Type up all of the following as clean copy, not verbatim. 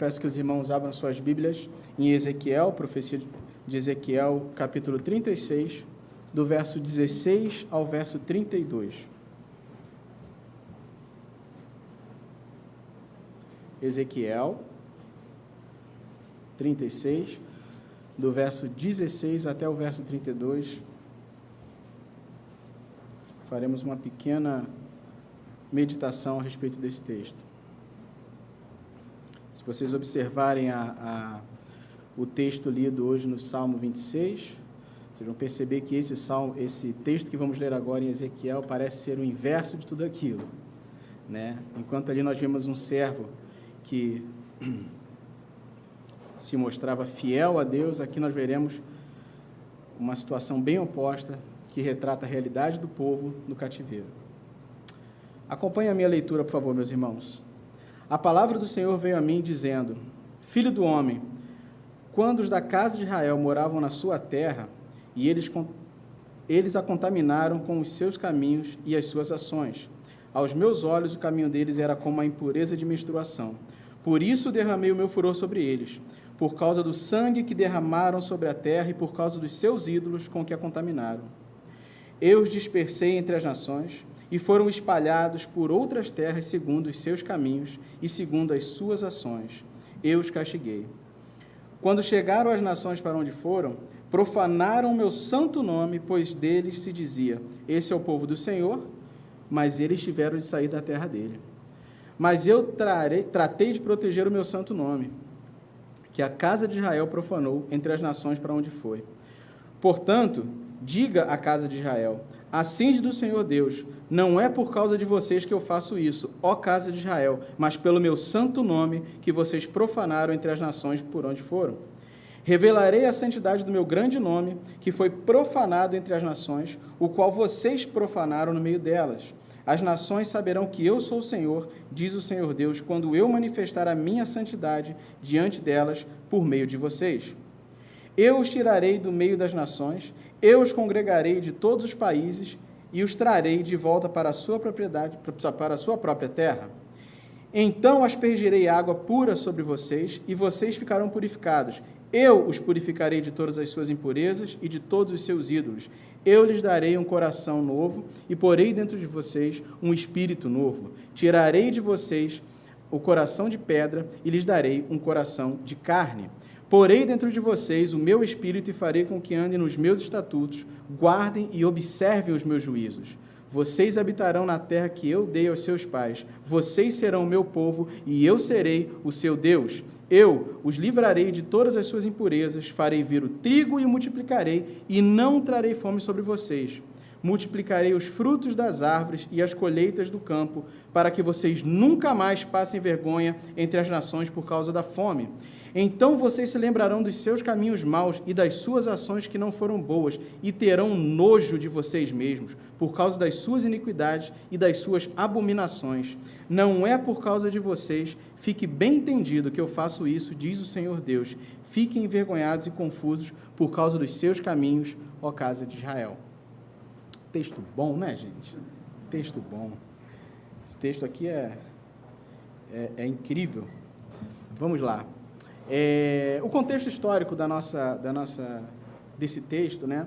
Peço que os irmãos abram suas Bíblias em Ezequiel, profecia de Ezequiel, capítulo 36, do verso 16 ao verso 32. Ezequiel 36, do verso 16 até o verso 32. Faremos uma pequena meditação a respeito desse texto. Se vocês observarem o texto lido hoje no Salmo 26, vocês vão perceber que esse texto que vamos ler agora em Ezequiel parece ser o inverso de tudo aquilo, né? Enquanto ali nós vemos um servo que se mostrava fiel a Deus, aqui nós veremos uma situação bem oposta, que retrata a realidade do povo no cativeiro. Acompanhe a minha leitura, por favor, meus irmãos. A palavra do Senhor veio a mim, dizendo: Filho do homem, quando os da casa de Israel moravam na sua terra, e eles a contaminaram com os seus caminhos e as suas ações. Aos meus olhos, o caminho deles era como a impureza de menstruação. Por isso derramei o meu furor sobre eles, por causa do sangue que derramaram sobre a terra e por causa dos seus ídolos com que a contaminaram. Eu os dispersei entre as nações, e foram espalhados por outras terras segundo os seus caminhos e segundo as suas ações. Eu os castiguei. Quando chegaram às nações para onde foram, profanaram o meu santo nome, pois deles se dizia: esse é o povo do Senhor, mas eles tiveram de sair da terra dele. Mas eu tratei de proteger o meu santo nome, que a casa de Israel profanou entre as nações para onde foi. Portanto, diga à casa de Israel: assim diz do Senhor Deus, não é por causa de vocês que eu faço isso, ó casa de Israel, mas pelo meu santo nome que vocês profanaram entre as nações por onde foram. Revelarei a santidade do meu grande nome, que foi profanado entre as nações, o qual vocês profanaram no meio delas. As nações saberão que eu sou o Senhor, diz o Senhor Deus, quando eu manifestar a minha santidade diante delas por meio de vocês. Eu os tirarei do meio das nações, eu os congregarei de todos os países e os trarei de volta para a sua propriedade, para a sua própria terra. Então aspergirei água pura sobre vocês e vocês ficarão purificados. Eu os purificarei de todas as suas impurezas e de todos os seus ídolos. Eu lhes darei um coração novo e porei dentro de vocês um espírito novo. Tirarei de vocês o coração de pedra e lhes darei um coração de carne. Porei dentro de vocês o meu espírito e farei com que andem nos meus estatutos, guardem e observem os meus juízos. Vocês habitarão na terra que eu dei aos seus pais. Vocês serão o meu povo e eu serei o seu Deus. Eu os livrarei de todas as suas impurezas, farei vir o trigo e o multiplicarei, e não trarei fome sobre vocês. Multiplicarei os frutos das árvores e as colheitas do campo, para que vocês nunca mais passem vergonha entre as nações por causa da fome. Então vocês se lembrarão dos seus caminhos maus e das suas ações que não foram boas, e terão nojo de vocês mesmos, por causa das suas iniquidades e das suas abominações. Não é por causa de vocês, fique bem entendido que eu faço isso, diz o Senhor Deus. Fiquem envergonhados e confusos por causa dos seus caminhos, ó casa de Israel. Texto bom, né, gente? Texto bom. Esse texto aqui é incrível. Vamos lá. O contexto histórico desse texto, né?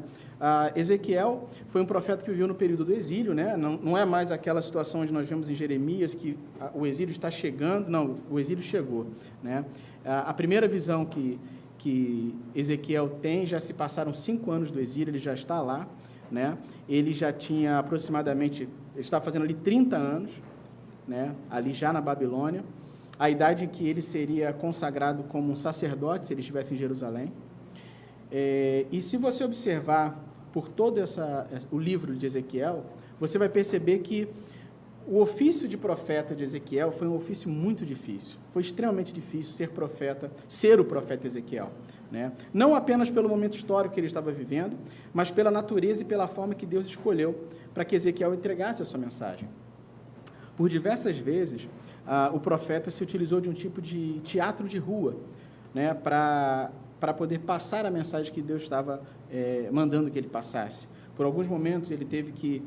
Ezequiel foi um profeta que viveu no período do exílio, né? Não é mais aquela situação onde nós vemos em Jeremias que o exílio está chegando. Não, o exílio chegou, né? A primeira visão que Ezequiel tem, já se passaram 5 anos do exílio, ele já está lá, né? Ele já tinha aproximadamente, ele estava fazendo ali 30 anos, né? Ali já na Babilônia, a idade em que ele seria consagrado como um sacerdote, se ele estivesse em Jerusalém. E se você observar por todo o livro de Ezequiel, você vai perceber que o ofício de profeta de Ezequiel foi um ofício muito difícil. Foi extremamente difícil ser o profeta Ezequiel, né? Não apenas pelo momento histórico que ele estava vivendo, mas pela natureza e pela forma que Deus escolheu para que Ezequiel entregasse a sua mensagem. Por diversas vezes, o profeta se utilizou de um tipo de teatro de rua, né, para poder passar a mensagem que Deus estava mandando que ele passasse. Por alguns momentos, ele teve que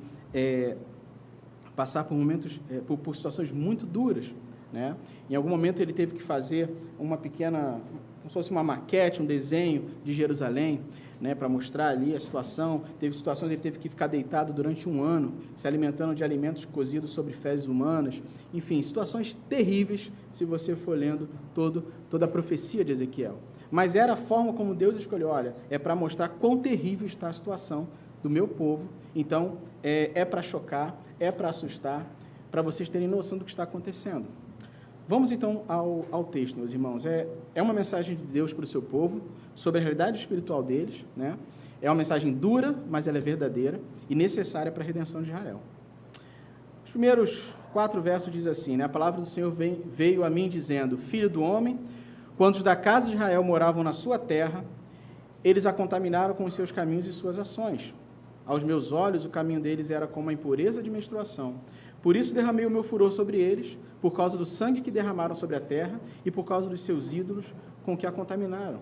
passar por momentos, por situações muito duras, né? Em algum momento ele teve que fazer uma pequena, como se fosse uma maquete, um desenho de Jerusalém, né, para mostrar ali a situação. Teve situações que ele teve que ficar deitado durante 1 ano, se alimentando de alimentos cozidos sobre fezes humanas. Enfim, situações terríveis, se você for lendo toda a profecia de Ezequiel. Mas era a forma como Deus escolheu. Olha, é para mostrar quão terrível está a situação do meu povo. Então, é para chocar, é para assustar, para vocês terem noção do que está acontecendo. Vamos, então, ao texto, meus irmãos. É uma mensagem de Deus para o seu povo, sobre a realidade espiritual deles, né? É uma mensagem dura, mas ela é verdadeira e necessária para a redenção de Israel. Os primeiros 4 versos diz assim, né? A palavra do Senhor veio a mim dizendo: Filho do homem, quando os da casa de Israel moravam na sua terra, eles a contaminaram com os seus caminhos e suas ações. Aos meus olhos, o caminho deles era como a impureza de menstruação. Por isso derramei o meu furor sobre eles, por causa do sangue que derramaram sobre a terra e por causa dos seus ídolos com que a contaminaram.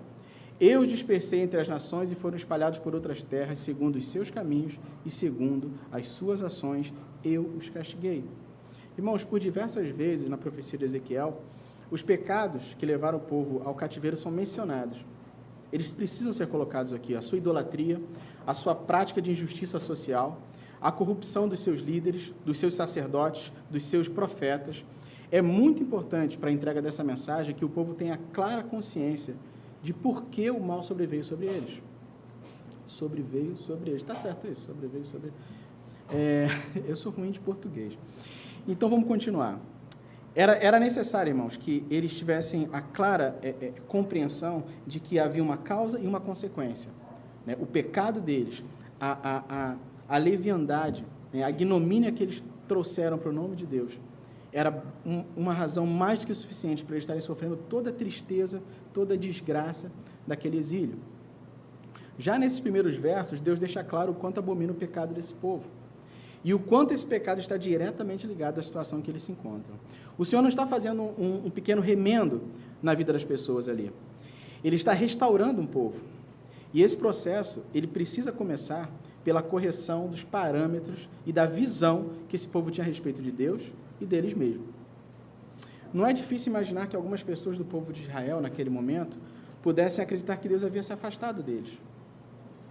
Eu os dispersei entre as nações e foram espalhados por outras terras, segundo os seus caminhos e segundo as suas ações, eu os castiguei. Irmãos, por diversas vezes na profecia de Ezequiel, os pecados que levaram o povo ao cativeiro são mencionados. Eles precisam ser colocados aqui: a sua idolatria, a sua prática de injustiça social, a corrupção dos seus líderes, dos seus sacerdotes, dos seus profetas. É muito importante para a entrega dessa mensagem que o povo tenha clara consciência de por que o mal sobreveio sobre eles. Sobreveio sobre eles. Está certo isso? Sobreveio sobre eles. Eu sou ruim de português. Então, vamos continuar. Era necessário, irmãos, que eles tivessem a clara compreensão de que havia uma causa e uma consequência, né? O pecado deles, a leviandade, né? A ignomínia que eles trouxeram para o nome de Deus, era uma razão mais do que suficiente para eles estarem sofrendo toda a tristeza, toda a desgraça daquele exílio. Já nesses primeiros versos, Deus deixa claro o quanto abomina o pecado desse povo e o quanto esse pecado está diretamente ligado à situação em que eles se encontram. O Senhor não está fazendo um pequeno remendo na vida das pessoas ali. Ele está restaurando um povo. E esse processo, ele precisa começar pela correção dos parâmetros e da visão que esse povo tinha a respeito de Deus e deles mesmos. Não é difícil imaginar que algumas pessoas do povo de Israel, naquele momento, pudessem acreditar que Deus havia se afastado deles.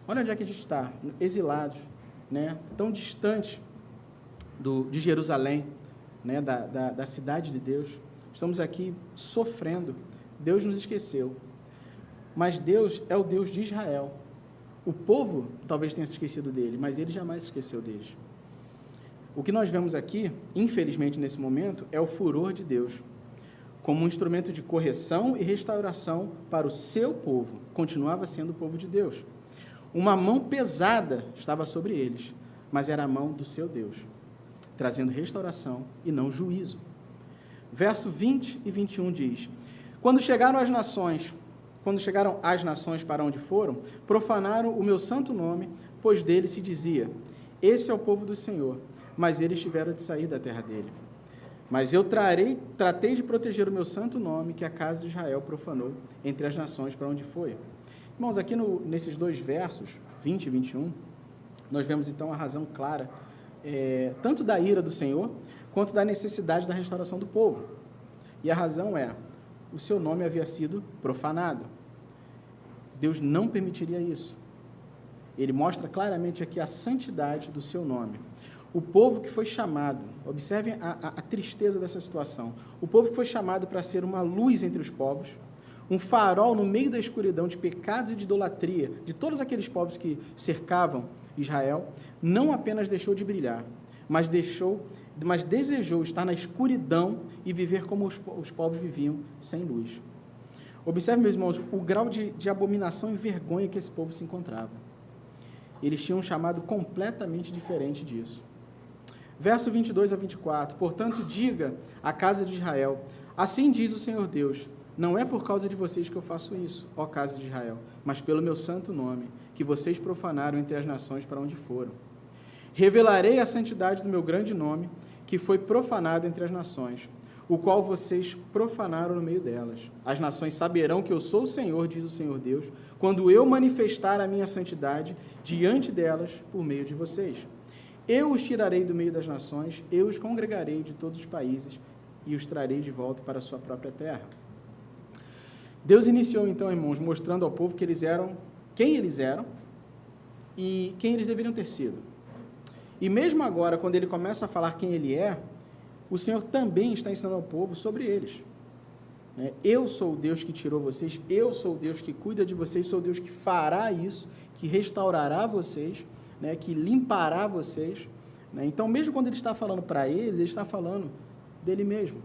Olha onde é que a gente está, exilados, né? Tão distante de Jerusalém, né? da cidade de Deus. Estamos aqui sofrendo. Deus nos esqueceu. Mas Deus é o Deus de Israel. O povo talvez tenha se esquecido dele, mas ele jamais se esqueceu deles. O que nós vemos aqui, infelizmente nesse momento, é o furor de Deus, como um instrumento de correção e restauração para o seu povo. Continuava sendo o povo de Deus. Uma mão pesada estava sobre eles, mas era a mão do seu Deus, trazendo restauração e não juízo. Verso 20 e 21 diz: Quando chegaram as nações para onde foram, profanaram o meu santo nome, pois dele se dizia: esse é o povo do Senhor, mas eles tiveram de sair da terra dele. Mas eu tratei de proteger o meu santo nome, que a casa de Israel profanou entre as nações para onde foi. Irmãos, aqui nesses 2 versos, 20 e 21, nós vemos então a razão clara, tanto da ira do Senhor, quanto da necessidade da restauração do povo. E a razão é: o seu nome havia sido profanado. Deus não permitiria isso. Ele mostra claramente aqui a santidade do seu nome. O povo que foi chamado, observem a tristeza dessa situação, o povo que foi chamado para ser uma luz entre os povos, um farol no meio da escuridão de pecados e de idolatria, de todos aqueles povos que cercavam Israel, não apenas deixou de brilhar, mas desejou estar na escuridão e viver como os povos viviam, sem luz. Observe, meus irmãos, o grau de abominação e vergonha que esse povo se encontrava. Eles tinham um chamado completamente diferente disso. Verso 22 a 24, portanto, diga à casa de Israel: assim diz o Senhor Deus, não é por causa de vocês que eu faço isso, ó casa de Israel, mas pelo meu santo nome, que vocês profanaram entre as nações para onde foram. Revelarei a santidade do meu grande nome, que foi profanado entre as nações, o qual vocês profanaram no meio delas. As nações saberão que eu sou o Senhor, diz o Senhor Deus, quando eu manifestar a minha santidade diante delas por meio de vocês. Eu os tirarei do meio das nações, eu os congregarei de todos os países e os trarei de volta para a sua própria terra. Deus iniciou, então, irmãos, mostrando ao povo que quem eles eram e quem eles deveriam ter sido. E mesmo agora, quando ele começa a falar quem ele é, o Senhor também está ensinando ao povo sobre eles. Eu sou o Deus que tirou vocês, eu sou o Deus que cuida de vocês, sou o Deus que fará isso, que restaurará vocês, que limpará vocês. Então, mesmo quando ele está falando para eles, ele está falando dele mesmo.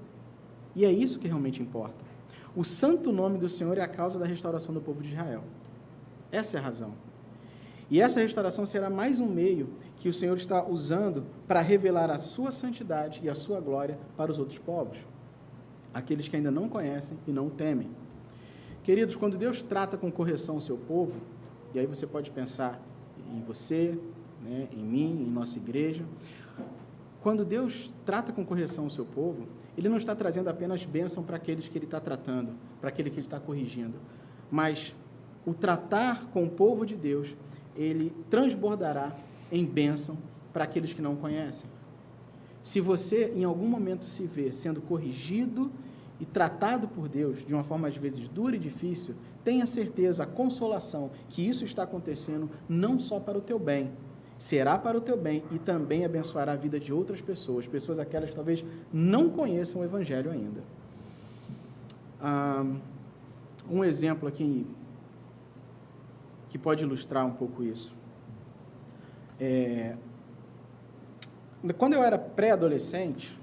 E é isso que realmente importa. O santo nome do Senhor é a causa da restauração do povo de Israel. Essa é a razão. E essa restauração será mais um meio que o Senhor está usando para revelar a sua santidade e a sua glória para os outros povos, aqueles que ainda não conhecem e não temem. Queridos, quando Deus trata com correção o seu povo, e aí você pode pensar em você, em mim, em nossa igreja, quando Deus trata com correção o seu povo, Ele não está trazendo apenas bênção para aqueles que Ele está tratando, para aquele que Ele está corrigindo, mas o tratar com o povo de Deus, Ele transbordará em bênção para aqueles que não conhecem. Se você, em algum momento, se vê sendo corrigido e tratado por Deus de uma forma, às vezes, dura e difícil, tenha certeza, a consolação, que isso está acontecendo não só para o teu bem, será para o teu bem e também abençoará a vida de outras pessoas, pessoas aquelas que talvez não conheçam o Evangelho ainda. Um exemplo aqui que pode ilustrar um pouco isso. Quando eu era pré-adolescente,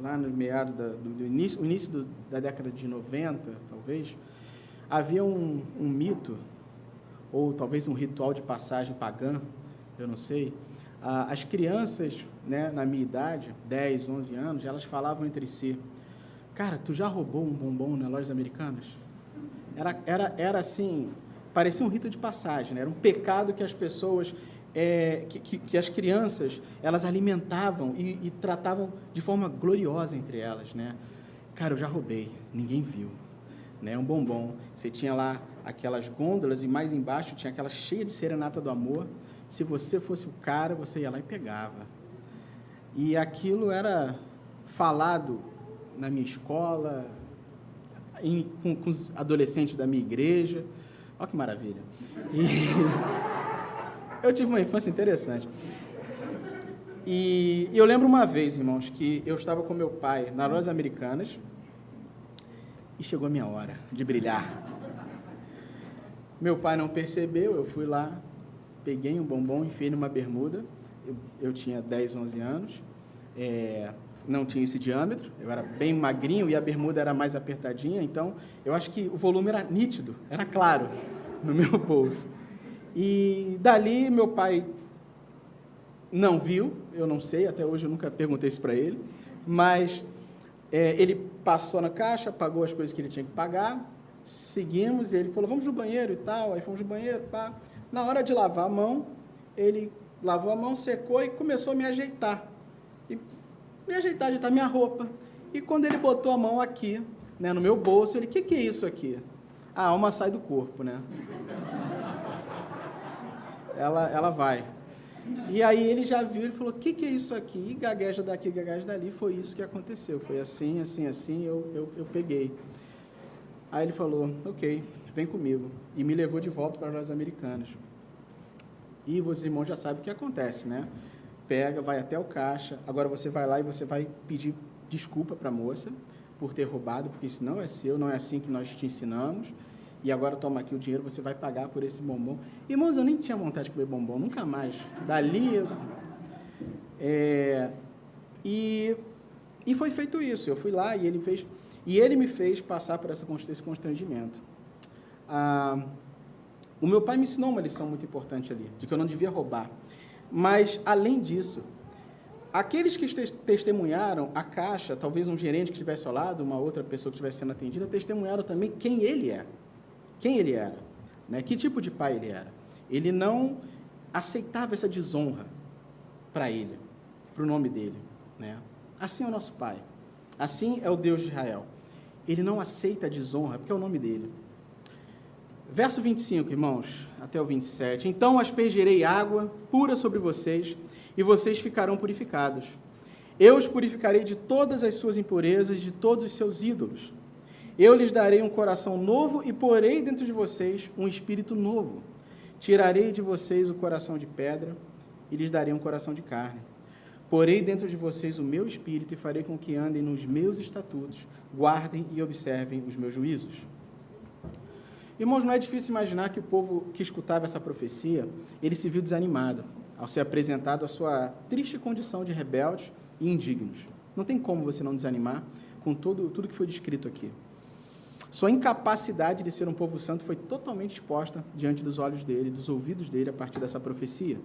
lá no meado início da década de 90, talvez, havia um mito, ou talvez um ritual de passagem pagã, eu não sei. As crianças, na minha idade, 10, 11 anos, elas falavam entre si: cara, tu já roubou um bombom nas lojas americanas? Era assim, parecia um rito de passagem, era um pecado que as pessoas... que as crianças, elas alimentavam e tratavam de forma gloriosa entre elas, Cara, eu já roubei, ninguém viu, Um bombom. Você tinha lá aquelas gôndolas e mais embaixo tinha aquela cheia de serenata do amor. Se você fosse o cara, você ia lá e pegava. E aquilo era falado na minha escola, com os adolescentes da minha igreja. Olha que maravilha. Eu tive uma infância interessante. E eu lembro uma vez, irmãos, que eu estava com meu pai nas lojas americanas e chegou a minha hora de brilhar. Meu pai não percebeu, eu fui lá, peguei um bombom, enfiei numa bermuda. Eu tinha 10, 11 anos, não tinha esse diâmetro, eu era bem magrinho e a bermuda era mais apertadinha, então eu acho que o volume era nítido, era claro no meu bolso. E dali meu pai não viu, eu não sei, até hoje eu nunca perguntei isso para ele, mas ele passou na caixa, pagou as coisas que ele tinha que pagar, seguimos, ele falou, vamos no banheiro e tal, aí fomos no banheiro, pá. Na hora de lavar a mão, ele lavou a mão, secou e começou a me ajeitar. Ajeitar minha roupa. E quando ele botou a mão aqui, no meu bolso, ele, o que é isso aqui? A alma sai do corpo, Ela vai. E aí ele já viu, ele falou, o que é isso aqui? E gagueja daqui, gagueja dali, foi isso que aconteceu. Foi assim, assim, assim, eu peguei. Aí ele falou, ok, vem comigo. E me levou de volta para as lojas americanas. E os irmãos já sabem o que acontece, Pega, vai até o caixa, agora você vai lá e você vai pedir desculpa para a moça por ter roubado, porque isso não é seu, não é assim que nós te ensinamos. E agora toma aqui o dinheiro, você vai pagar por esse bombom. Irmãos, eu nem tinha vontade de comer bombom, nunca mais. Dali, e foi feito isso. Eu fui lá e ele me fez passar por esse constrangimento. O meu pai me ensinou uma lição muito importante ali, de que eu não devia roubar. Mas, além disso, aqueles que testemunharam a caixa, talvez um gerente que estivesse ao lado, uma outra pessoa que estivesse sendo atendida, testemunharam também quem ele é. Quem ele era, que tipo de pai ele era. Ele não aceitava essa desonra para ele, para o nome dele. Assim é o nosso pai, assim é o Deus de Israel. Ele não aceita a desonra, porque é o nome dele. Verso 25, irmãos, até o 27. Então aspergerei água pura sobre vocês, e vocês ficarão purificados. Eu os purificarei de todas as suas impurezas, de todos os seus ídolos. Eu lhes darei um coração novo e porei dentro de vocês um espírito novo. Tirarei de vocês o coração de pedra e lhes darei um coração de carne. Porei dentro de vocês o meu espírito e farei com que andem nos meus estatutos, guardem e observem os meus juízos. Irmãos, não é difícil imaginar que o povo que escutava essa profecia, ele se viu desanimado ao ser apresentado à sua triste condição de rebeldes e indignos. Não tem como você não desanimar com tudo que foi descrito aqui. Sua incapacidade de ser um povo santo foi totalmente exposta diante dos olhos dele, dos ouvidos dele, a partir dessa profecia.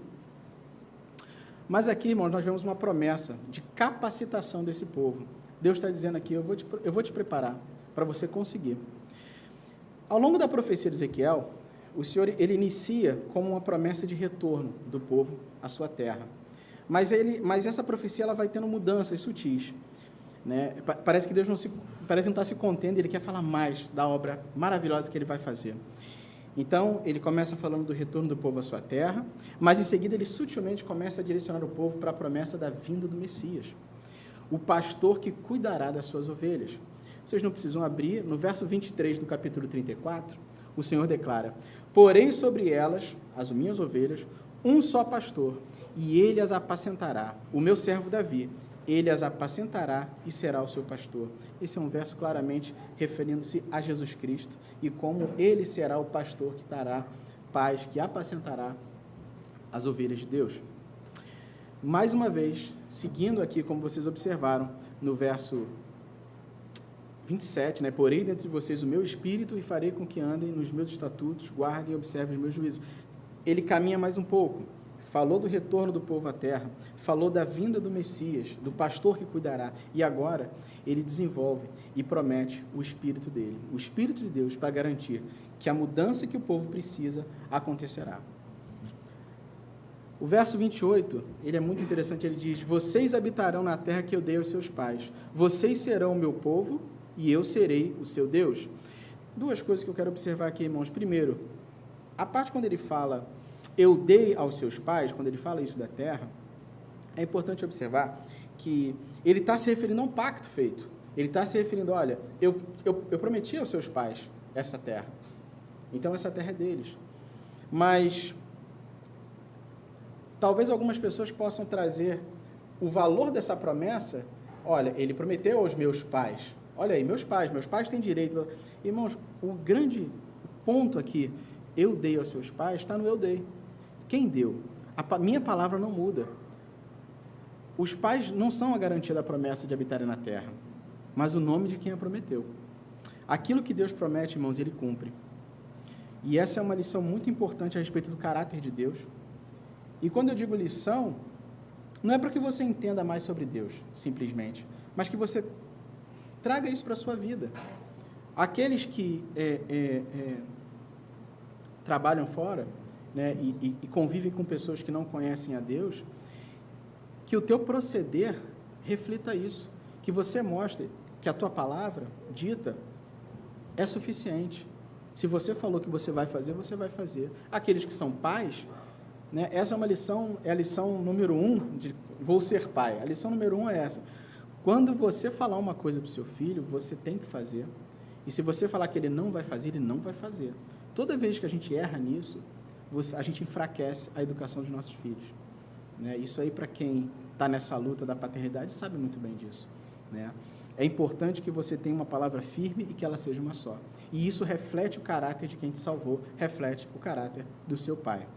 Mas aqui, irmãos, nós vemos uma promessa de capacitação desse povo. Deus está dizendo aqui, eu vou te preparar para você conseguir. Ao longo da profecia de Ezequiel, o Senhor ele inicia como uma promessa de retorno do povo à sua terra. Mas essa profecia ela vai tendo mudanças sutis. Né? Parece que Deus não está se contendo, ele quer falar mais da obra maravilhosa que ele vai fazer. Então, ele começa falando do retorno do povo à sua terra, mas em seguida ele sutilmente começa a direcionar o povo para a promessa da vinda do Messias, o pastor que cuidará das suas ovelhas. Vocês não precisam abrir, no verso 23 do capítulo 34, o Senhor declara: porei sobre elas, as minhas ovelhas, um só pastor, e ele as apacentará, o meu servo Davi, ele as apacentará e será o seu pastor. Esse é um verso claramente referindo-se a Jesus Cristo e como ele será o pastor que dará paz, que apacentará as ovelhas de Deus. Mais uma vez, seguindo aqui, como vocês observaram, no verso 27, né? Porei dentro de vocês o meu espírito e farei com que andem nos meus estatutos, guardem e observem os meus juízos. Ele caminha mais um pouco. Falou do retorno do povo à terra, falou da vinda do Messias, do pastor que cuidará, e agora ele desenvolve e promete o Espírito dele, o Espírito de Deus, para garantir que a mudança que o povo precisa acontecerá. O verso 28, ele é muito interessante, ele diz: vocês habitarão na terra que eu dei aos seus pais, vocês serão o meu povo e eu serei o seu Deus. Duas coisas que eu quero observar aqui, irmãos. Primeiro, a parte quando ele fala eu dei aos seus pais, quando ele fala isso da terra, é importante observar que ele está se referindo a um pacto feito. Ele está se referindo, olha, eu prometi aos seus pais essa terra. Então, essa terra é deles. Mas, talvez algumas pessoas possam trazer o valor dessa promessa. Olha, ele prometeu aos meus pais. Olha aí, meus pais têm direito. Irmãos, o grande ponto aqui, eu dei aos seus pais, está no eu dei. Quem deu? Minha palavra não muda. Os pais não são a garantia da promessa de habitarem na terra, mas o nome de quem a prometeu. Aquilo que Deus promete, irmãos, ele cumpre. E essa é uma lição muito importante a respeito do caráter de Deus. E quando eu digo lição, não é para que você entenda mais sobre Deus, simplesmente, mas que você traga isso para a sua vida. Aqueles que trabalham fora, né, e convivem com pessoas que não conhecem a Deus, que o teu proceder reflita isso, que você mostre que a tua palavra dita é suficiente. Se você falou que você vai fazer, você vai fazer. Aqueles que são pais, né, essa é uma lição, é a lição número 1 de vou ser pai. A lição número 1 é essa. Quando você falar uma coisa para o seu filho, você tem que fazer. E se você falar que ele não vai fazer, ele não vai fazer. Toda vez que a gente erra nisso, a gente enfraquece a educação dos nossos filhos. Né? Isso aí, para quem está nessa luta da paternidade, sabe muito bem disso. Né? É importante que você tenha uma palavra firme e que ela seja uma só. E isso reflete o caráter de quem te salvou, reflete o caráter do seu pai.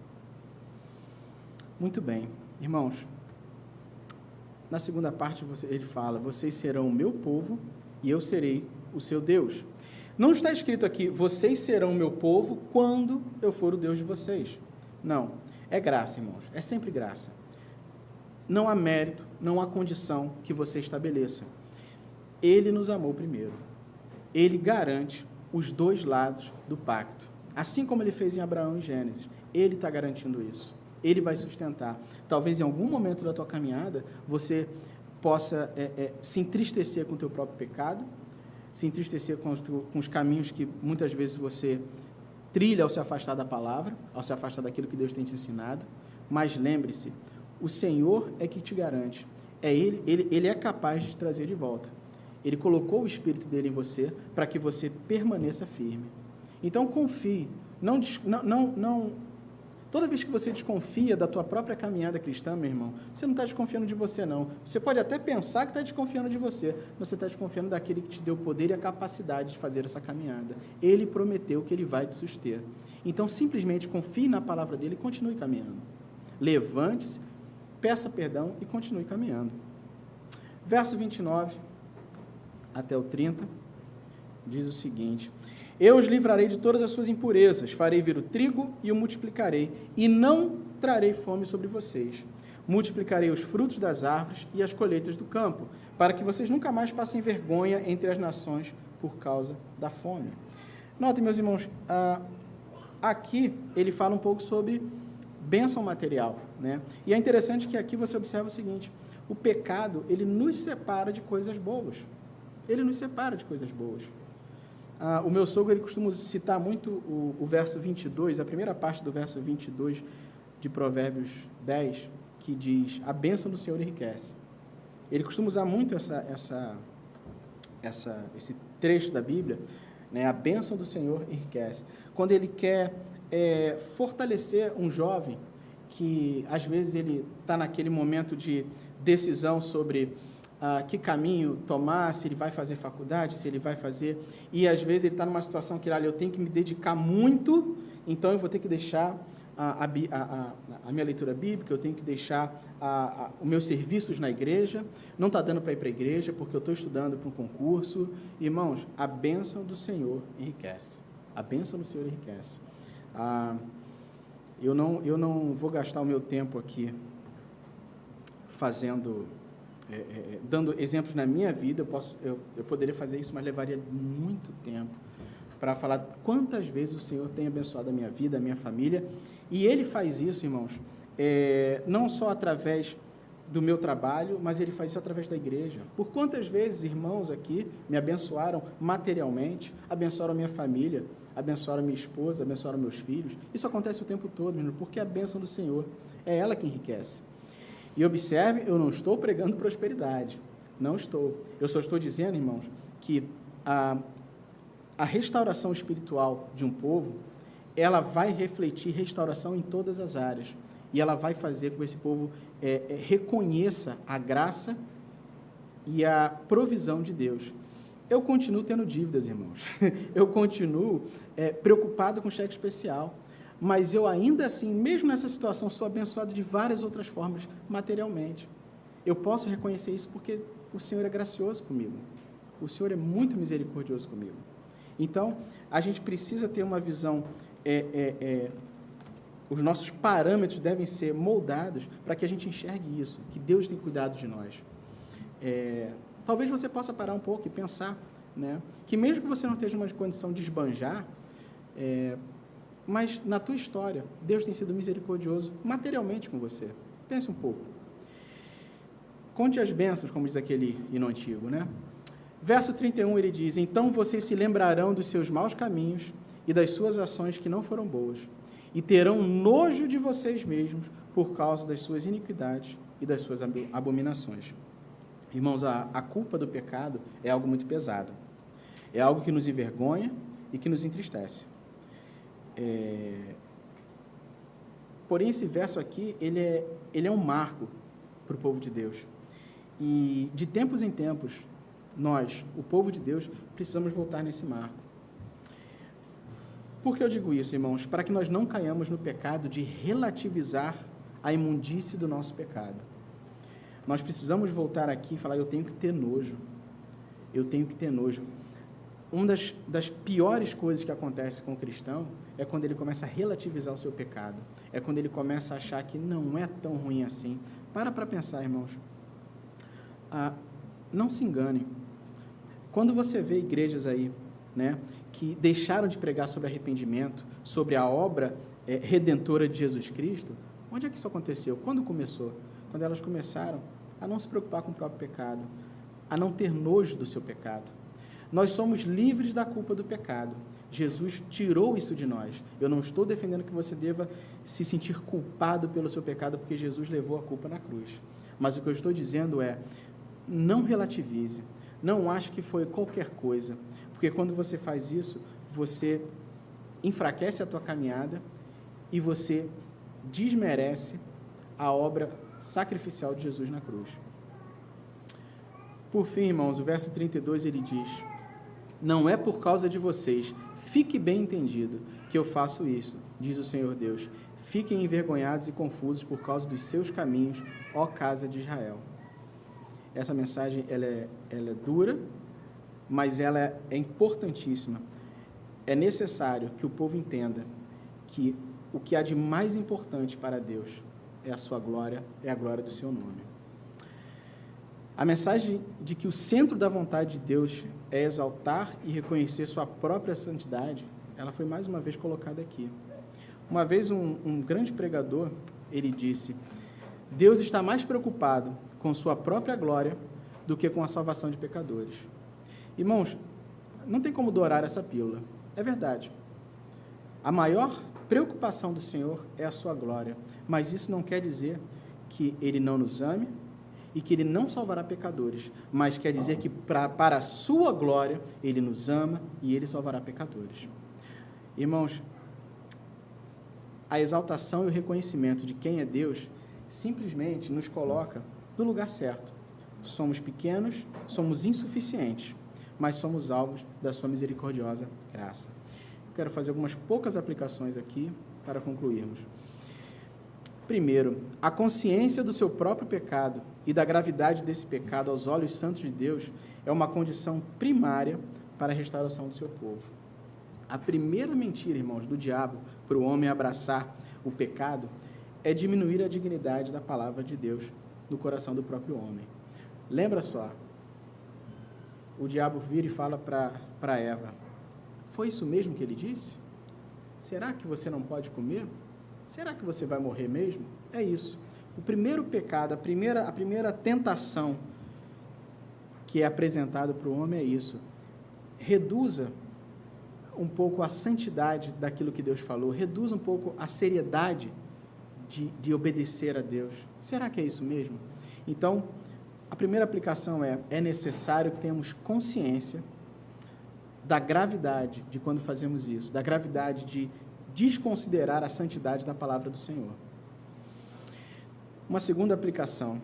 Muito bem. Irmãos, na segunda parte ele fala, vocês serão o meu povo e eu serei o seu Deus. Não está escrito aqui, vocês serão o meu povo quando eu for o Deus de vocês. Não, é graça, irmãos, é sempre graça. Não há mérito, não há condição que você estabeleça. Ele nos amou primeiro. Ele garante os dois lados do pacto. Assim como ele fez em Abraão e Gênesis, ele está garantindo isso. Ele vai sustentar. Talvez em algum momento da tua caminhada, você possa se entristecer com o teu próprio pecado, se entristecer com os caminhos que muitas vezes você trilha ao se afastar da palavra, ao se afastar daquilo que Deus tem te ensinado, mas lembre-se, o Senhor é que te garante Ele é capaz de te trazer de volta. Ele colocou o Espírito dele em você para que você permaneça firme. Então, confie. Toda vez que você desconfia da tua própria caminhada cristã, meu irmão, você não está desconfiando de você, não. Você pode até pensar que está desconfiando de você, mas você está desconfiando daquele que te deu o poder e a capacidade de fazer essa caminhada. Ele prometeu que ele vai te suster. Então, simplesmente confie na palavra dele e continue caminhando. Levante-se, peça perdão e continue caminhando. Verso 29 até o 30, diz o seguinte: eu os livrarei de todas as suas impurezas, farei vir o trigo e o multiplicarei, e não trarei fome sobre vocês. Multiplicarei os frutos das árvores e as colheitas do campo, para que vocês nunca mais passem vergonha entre as nações por causa da fome. Notem, meus irmãos, aqui ele fala um pouco sobre bênção material, né? E é interessante que aqui você observa o seguinte: o pecado, ele nos separa de coisas boas. Ele nos separa de coisas boas. O meu sogro, ele costuma citar muito o verso 22, a primeira parte do verso 22 de Provérbios 10, que diz: a bênção do Senhor enriquece. Ele costuma usar muito esse trecho da Bíblia, né? A bênção do Senhor enriquece. Quando ele quer fortalecer um jovem que, às vezes, ele está naquele momento de decisão sobre que caminho tomar, se ele vai fazer faculdade, se ele vai fazer... E, às vezes, ele está numa situação que, olha, eu tenho que me dedicar muito, então eu vou ter que deixar a minha leitura bíblica, eu tenho que deixar os meus serviços na igreja, não está dando para ir para a igreja, porque eu estou estudando para um concurso. Irmãos, a bênção do Senhor enriquece. A bênção do Senhor enriquece. Eu não vou gastar o meu tempo aqui dando exemplos na minha vida. Eu poderia fazer isso, mas levaria muito tempo para falar quantas vezes o Senhor tem abençoado a minha vida, a minha família. E Ele faz isso, irmãos, não só através do meu trabalho, mas Ele faz isso através da igreja. Por quantas vezes irmãos aqui me abençoaram materialmente, abençoaram a minha família, abençoaram a minha esposa, abençoaram meus filhos. Isso acontece o tempo todo, menino, porque a bênção do Senhor é ela que enriquece. E observe, eu não estou pregando prosperidade, não estou. Eu só estou dizendo, irmãos, que a restauração espiritual de um povo, ela vai refletir restauração em todas as áreas. E ela vai fazer com que esse povo reconheça a graça e a provisão de Deus. Eu continuo tendo dívidas, irmãos. Eu continuo preocupado com cheque especial. Mas eu ainda assim, mesmo nessa situação, sou abençoado de várias outras formas, materialmente. Eu posso reconhecer isso porque o Senhor é gracioso comigo. O Senhor é muito misericordioso comigo. Então, a gente precisa ter uma visão, os nossos parâmetros devem ser moldados para que a gente enxergue isso, que Deus tem cuidado de nós. Talvez você possa parar um pouco e pensar, né, que mesmo que você não esteja numa condição de esbanjar, mas na tua história, Deus tem sido misericordioso materialmente com você. Pense um pouco. Conte as bênçãos, como diz aquele hino antigo, né? Verso 31, ele diz: então vocês se lembrarão dos seus maus caminhos e das suas ações que não foram boas, e terão nojo de vocês mesmos por causa das suas iniquidades e das suas abominações. Irmãos, a culpa do pecado é algo muito pesado. É algo que nos envergonha e que nos entristece. Porém, esse verso aqui, ele é um marco para o povo de Deus. E de tempos em tempos, nós, o povo de Deus, precisamos voltar nesse marco. Por que eu digo isso, irmãos? Para que nós não caiamos no pecado de relativizar a imundície do nosso pecado. Nós precisamos voltar aqui e falar: eu tenho que ter nojo. Eu tenho que ter nojo. Uma das piores coisas que acontece com o cristão é quando ele começa a relativizar o seu pecado. É quando ele começa a achar que não é tão ruim assim. Para pensar, irmãos. Não se engane. Quando você vê igrejas aí, né, que deixaram de pregar sobre arrependimento, sobre a obra redentora de Jesus Cristo, onde é que isso aconteceu? Quando começou? Quando elas começaram a não se preocupar com o próprio pecado, a não ter nojo do seu pecado. Nós somos livres da culpa do pecado. Jesus tirou isso de nós. Eu não estou defendendo que você deva se sentir culpado pelo seu pecado, porque Jesus levou a culpa na cruz. Mas o que eu estou dizendo é, não relativize, não ache que foi qualquer coisa, porque quando você faz isso, você enfraquece a tua caminhada e você desmerece a obra sacrificial de Jesus na cruz. Por fim, irmãos, o verso 32, ele diz: não é por causa de vocês, fique bem entendido, que eu faço isso, diz o Senhor Deus. Fiquem envergonhados e confusos por causa dos seus caminhos, ó casa de Israel. Essa mensagem ela é dura, mas ela é importantíssima. É necessário que o povo entenda que o que há de mais importante para Deus é a sua glória, é a glória do seu nome. A mensagem de que o centro da vontade de Deus é exaltar e reconhecer sua própria santidade, ela foi mais uma vez colocada aqui. Uma vez um grande pregador, ele disse: Deus está mais preocupado com sua própria glória do que com a salvação de pecadores. Irmãos, não tem como dourar essa pílula. É verdade. A maior preocupação do Senhor é a sua glória, mas isso não quer dizer que Ele não nos ame e que Ele não salvará pecadores, mas quer dizer que para a sua glória Ele nos ama e Ele salvará pecadores. Irmãos, a exaltação e o reconhecimento de quem é Deus simplesmente nos coloca no lugar certo. Somos pequenos, somos insuficientes, mas somos alvos da sua misericordiosa graça. Quero fazer algumas poucas aplicações aqui para concluirmos. Primeiro, a consciência do seu próprio pecado e da gravidade desse pecado aos olhos santos de Deus é uma condição primária para a restauração do seu povo. A primeira mentira, irmãos, do diabo para o homem abraçar o pecado é diminuir a dignidade da palavra de Deus no coração do próprio homem. Lembra só, o diabo vira e fala para Eva: foi isso mesmo que ele disse? Será que você não pode comer? Será que você vai morrer mesmo? É isso. O primeiro pecado, a primeira tentação que é apresentado para o homem é isso. Reduza um pouco a santidade daquilo que Deus falou, reduza um pouco a seriedade de obedecer a Deus. Será que é isso mesmo? Então, a primeira aplicação é necessário que tenhamos consciência da gravidade de quando fazemos isso, da gravidade de desconsiderar a santidade da palavra do Senhor. Uma segunda aplicação: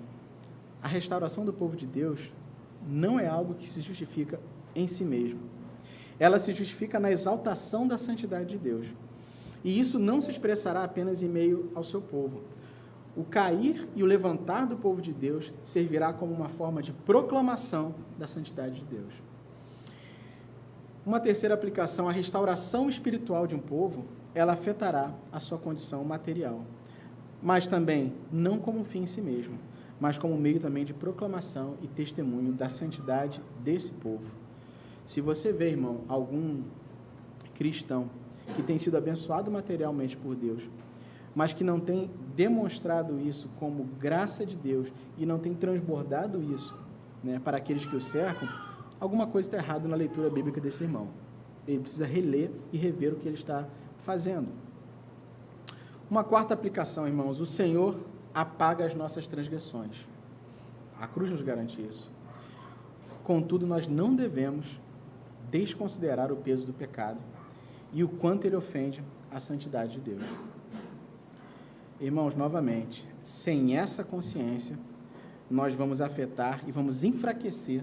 a restauração do povo de Deus não é algo que se justifica em si mesmo. Ela se justifica na exaltação da santidade de Deus. E isso não se expressará apenas em meio ao seu povo. O cair e o levantar do povo de Deus servirá como uma forma de proclamação da santidade de Deus. Uma terceira aplicação: a restauração espiritual de um povo, ela afetará a sua condição material, mas também não como um fim em si mesmo, mas como meio também de proclamação e testemunho da santidade desse povo. Se você vê, irmão, algum cristão que tem sido abençoado materialmente por Deus, mas que não tem demonstrado isso como graça de Deus e não tem transbordado isso, né, para aqueles que o cercam, alguma coisa está errada na leitura bíblica desse irmão. Ele precisa reler e rever o que ele está fazendo. Uma quarta aplicação, irmãos: o Senhor apaga as nossas transgressões. A cruz nos garante isso. Contudo, nós não devemos desconsiderar o peso do pecado e o quanto ele ofende a santidade de Deus. Irmãos, novamente, sem essa consciência, nós vamos afetar e vamos enfraquecer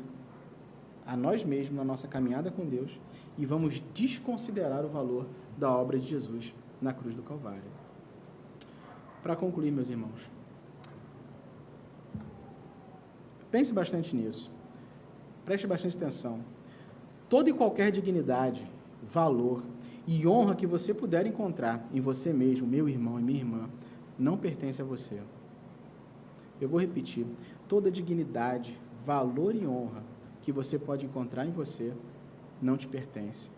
a nós mesmos na nossa caminhada com Deus e vamos desconsiderar o valor da obra de Jesus na cruz do Calvário. Para concluir, meus irmãos, pense bastante nisso, preste bastante atenção. Toda e qualquer dignidade, valor e honra que você puder encontrar em você mesmo, meu irmão e minha irmã, não pertence a você. Eu vou repetir: toda dignidade, valor e honra que você pode encontrar em você não te pertence.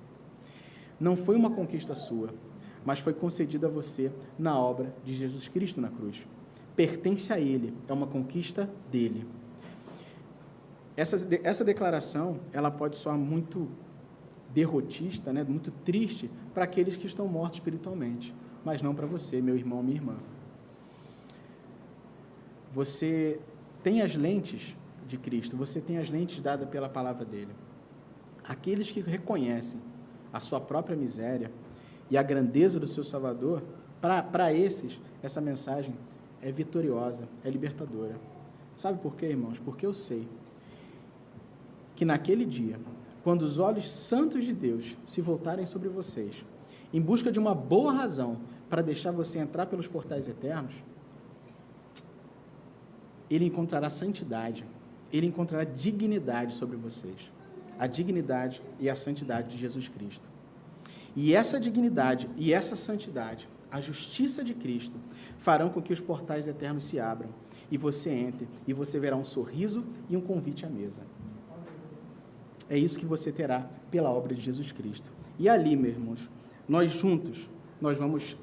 Não foi uma conquista sua, mas foi concedida a você na obra de Jesus Cristo na cruz. Pertence a Ele, é uma conquista dele. Essa declaração, ela pode soar muito derrotista, né, muito triste para aqueles que estão mortos espiritualmente, mas não para você, meu irmão, minha irmã. Você tem as lentes de Cristo, você tem as lentes dadas pela palavra dele. Aqueles que reconhecem a sua própria miséria e a grandeza do seu Salvador, para esses, essa mensagem é vitoriosa, é libertadora. Sabe por quê, irmãos? Porque eu sei que naquele dia, quando os olhos santos de Deus se voltarem sobre vocês, em busca de uma boa razão para deixar você entrar pelos portais eternos, ele encontrará santidade, ele encontrará dignidade sobre vocês, a dignidade e a santidade de Jesus Cristo. E essa dignidade e essa santidade, a justiça de Cristo, farão com que os portais eternos se abram e você entre e você verá um sorriso e um convite à mesa. É isso que você terá pela obra de Jesus Cristo. E ali, meus irmãos, nós juntos, nós vamos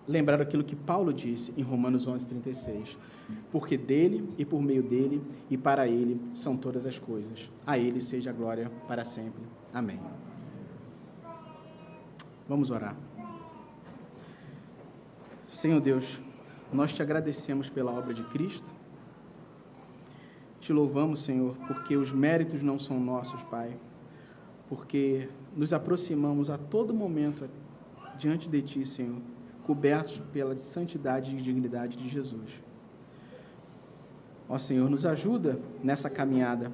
lembrar aquilo que Paulo disse em Romanos 11:36. Porque dele e por meio dele e para ele são todas as coisas. A ele seja a glória para sempre. Amém. Vamos orar. Senhor Deus, nós te agradecemos pela obra de Cristo. Te louvamos, Senhor, porque os méritos não são nossos, Pai, porque nos aproximamos a todo momento diante de Ti, Senhor, cobertos pela santidade e dignidade de Jesus. Ó Senhor, nos ajuda nessa caminhada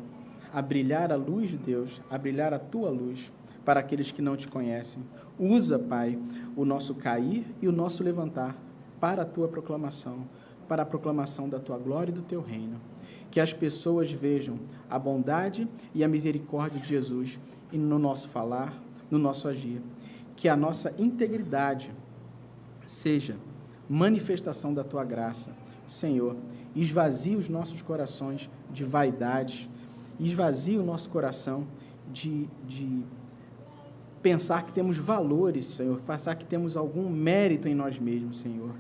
a brilhar a luz de Deus, a brilhar a Tua luz para aqueles que não Te conhecem. Usa, Pai, o nosso cair e o nosso levantar para a Tua proclamação, para a proclamação da Tua glória e do Teu reino. Que as pessoas vejam a bondade e a misericórdia de Jesus no nosso falar, no nosso agir. Que a nossa integridade seja manifestação da Tua graça. Senhor, esvazie os nossos corações de vaidades, esvazie o nosso coração de pensar que temos valores, Senhor, pensar que temos algum mérito em nós mesmos, Senhor.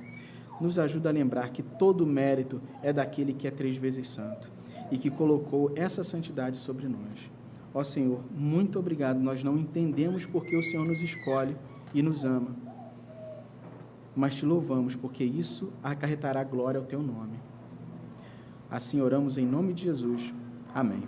Nos ajuda a lembrar que todo mérito é daquele que é 3 vezes santo e que colocou essa santidade sobre nós. Ó Senhor, muito obrigado. Nós não entendemos porque o Senhor nos escolhe e nos ama, mas te louvamos porque isso acarretará glória ao teu nome. Assim oramos em nome de Jesus. Amém.